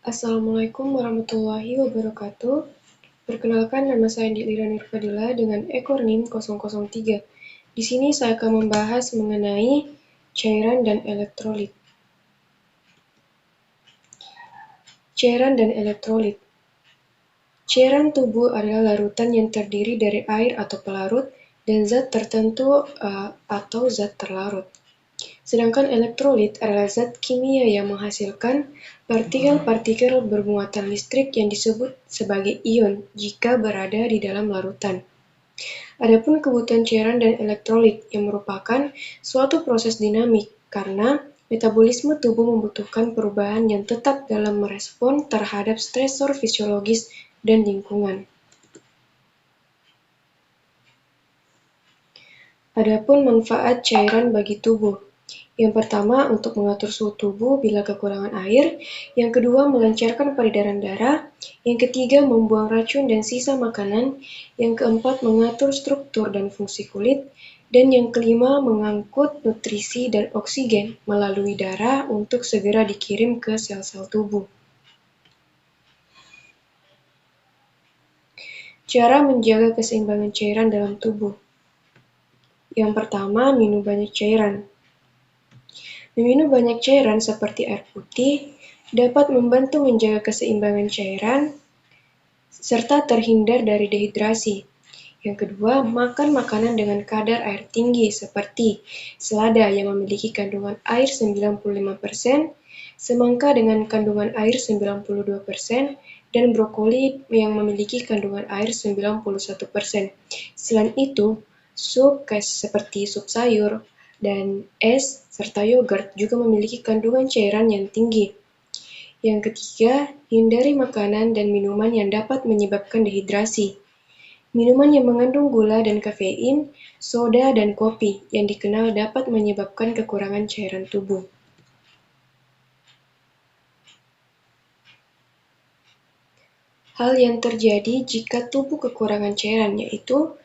Assalamualaikum warahmatullahi wabarakatuh. Perkenalkan, nama saya Dilira Nurfadila dengan ekor NIM 003. Di sini saya akan membahas mengenai cairan dan elektrolit. Cairan dan elektrolit. Cairan tubuh adalah larutan yang terdiri dari air atau pelarut dan zat tertentu atau zat terlarut. Sedangkan elektrolit adalah zat kimia yang menghasilkan partikel-partikel bermuatan listrik yang disebut sebagai ion jika berada di dalam larutan. Adapun kebutuhan cairan dan elektrolit yang merupakan suatu proses dinamik karena metabolisme tubuh membutuhkan perubahan yang tetap dalam merespon terhadap stresor fisiologis dan lingkungan. Adapun manfaat cairan bagi tubuh. Yang pertama, untuk mengatur suhu tubuh bila kekurangan air. Yang kedua, melancarkan peredaran darah. Yang ketiga, membuang racun dan sisa makanan. Yang keempat, mengatur struktur dan fungsi kulit. Dan yang kelima, mengangkut nutrisi dan oksigen melalui darah untuk segera dikirim ke sel-sel tubuh. Cara menjaga keseimbangan cairan dalam tubuh. Yang pertama, minum banyak cairan. Meminum banyak cairan seperti air putih dapat membantu menjaga keseimbangan cairan serta terhindar dari dehidrasi. Yang kedua, makan makanan dengan kadar air tinggi seperti selada yang memiliki kandungan air 95%, semangka dengan kandungan air 92%, dan brokoli yang memiliki kandungan air 91%. Selain itu, sup seperti sup sayur dan es serta yogurt juga memiliki kandungan cairan yang tinggi. Yang ketiga, hindari makanan dan minuman yang dapat menyebabkan dehidrasi. Minuman yang mengandung gula dan kafein, soda dan kopi yang dikenal dapat menyebabkan kekurangan cairan tubuh. Hal yang terjadi jika tubuh kekurangan cairan yaitu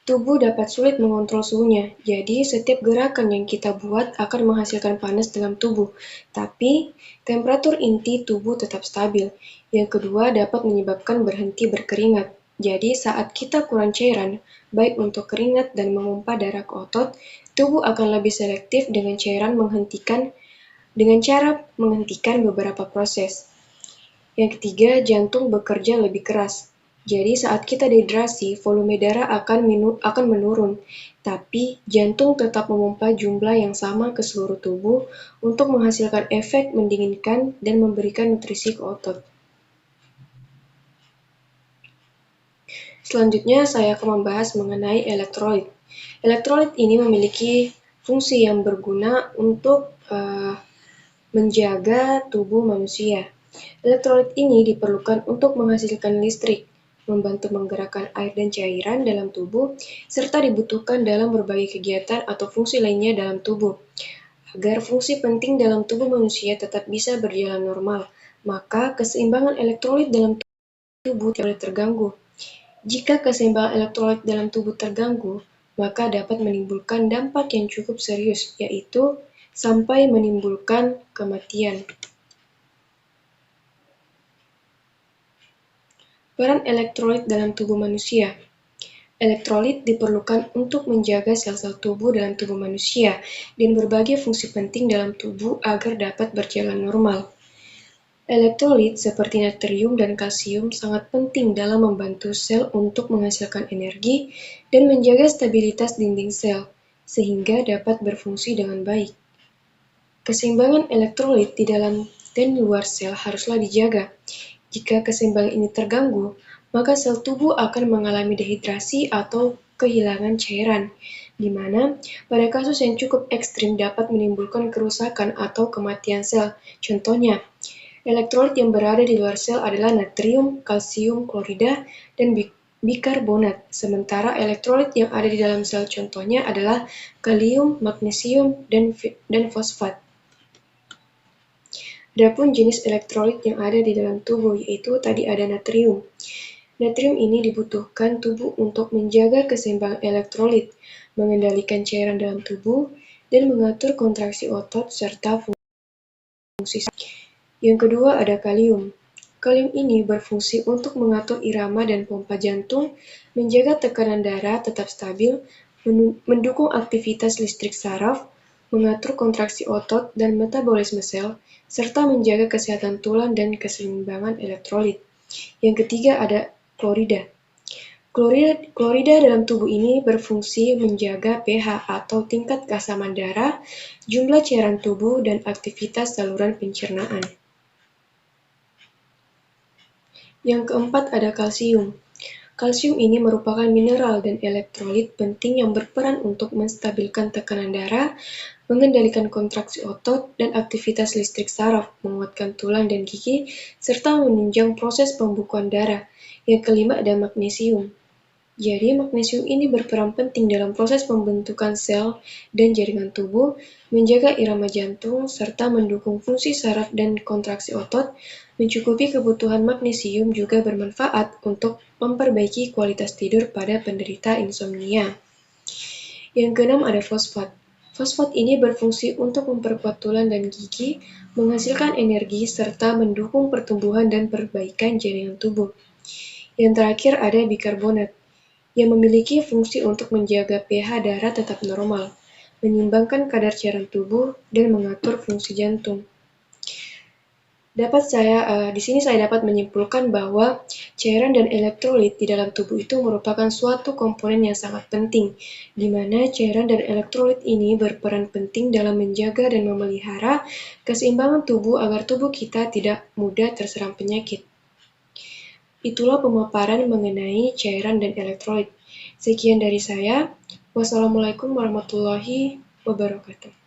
tubuh dapat sulit mengontrol suhunya, jadi setiap gerakan yang kita buat akan menghasilkan panas dalam tubuh, tapi temperatur inti tubuh tetap stabil. Yang kedua, dapat menyebabkan berhenti berkeringat. Jadi saat kita kurang cairan, baik untuk keringat dan memompa darah ke otot, tubuh akan lebih selektif dengan cara menghentikan beberapa proses. Yang ketiga, jantung bekerja lebih keras. Jadi saat kita dehidrasi, volume darah akan menurun, tapi jantung tetap memompa jumlah yang sama ke seluruh tubuh untuk menghasilkan efek mendinginkan dan memberikan nutrisi ke otot. Selanjutnya saya akan membahas mengenai elektrolit. Elektrolit ini memiliki fungsi yang berguna untuk menjaga tubuh manusia. Elektrolit ini diperlukan untuk menghasilkan listrik, membantu menggerakkan air dan cairan dalam tubuh, serta dibutuhkan dalam berbagai kegiatan atau fungsi lainnya dalam tubuh. Agar fungsi penting dalam tubuh manusia tetap bisa berjalan normal, maka keseimbangan elektrolit dalam tubuh tidak boleh terganggu. Jika keseimbangan elektrolit dalam tubuh terganggu, maka dapat menimbulkan dampak yang cukup serius, yaitu sampai menimbulkan kematian. Peran elektrolit dalam tubuh manusia. Elektrolit diperlukan untuk menjaga sel-sel tubuh dalam tubuh manusia dan berbagai fungsi penting dalam tubuh agar dapat berjalan normal. Elektrolit seperti natrium dan kalsium sangat penting dalam membantu sel untuk menghasilkan energi dan menjaga stabilitas dinding sel, sehingga dapat berfungsi dengan baik. Keseimbangan elektrolit di dalam dan luar sel haruslah dijaga. Jika keseimbangan ini terganggu, maka sel tubuh akan mengalami dehidrasi atau kehilangan cairan, di mana pada kasus yang cukup ekstrim dapat menimbulkan kerusakan atau kematian sel. Contohnya, elektrolit yang berada di luar sel adalah natrium, kalsium, klorida, dan bikarbonat, sementara elektrolit yang ada di dalam sel contohnya adalah kalium, magnesium, dan fosfat. Adapun jenis elektrolit yang ada di dalam tubuh yaitu tadi ada natrium. Natrium ini dibutuhkan tubuh untuk menjaga keseimbangan elektrolit, mengendalikan cairan dalam tubuh, dan mengatur kontraksi otot serta fungsi. Yang kedua ada kalium. Kalium ini berfungsi untuk mengatur irama dan pompa jantung, menjaga tekanan darah tetap stabil, mendukung aktivitas listrik saraf, mengatur kontraksi otot dan metabolisme sel, serta menjaga kesehatan tulang dan keseimbangan elektrolit. Yang ketiga ada klorida. Klorida dalam tubuh ini berfungsi menjaga pH atau tingkat keasaman darah, jumlah cairan tubuh, dan aktivitas saluran pencernaan. Yang keempat ada kalsium. Kalsium ini merupakan mineral dan elektrolit penting yang berperan untuk menstabilkan tekanan darah, mengendalikan kontraksi otot dan aktivitas listrik saraf, menguatkan tulang dan gigi, serta menunjang proses pembukuan darah. Yang kelima ada magnesium. Jadi, magnesium ini berperan penting dalam proses pembentukan sel dan jaringan tubuh, menjaga irama jantung, serta mendukung fungsi saraf dan kontraksi otot. Mencukupi kebutuhan magnesium juga bermanfaat untuk memperbaiki kualitas tidur pada penderita insomnia. Yang keenam ada fosfat. Fosfat ini berfungsi untuk memperkuat tulang dan gigi, menghasilkan energi, serta mendukung pertumbuhan dan perbaikan jaringan tubuh. Yang terakhir ada bikarbonat, yang memiliki fungsi untuk menjaga pH darah tetap normal, menyeimbangkan kadar cairan tubuh, dan mengatur fungsi jantung. Di sini saya dapat menyimpulkan bahwa cairan dan elektrolit di dalam tubuh itu merupakan suatu komponen yang sangat penting, di mana cairan dan elektrolit ini berperan penting dalam menjaga dan memelihara keseimbangan tubuh agar tubuh kita tidak mudah terserang penyakit. Itulah pemaparan mengenai cairan dan elektrolit. Sekian dari saya. Wassalamualaikum warahmatullahi wabarakatuh.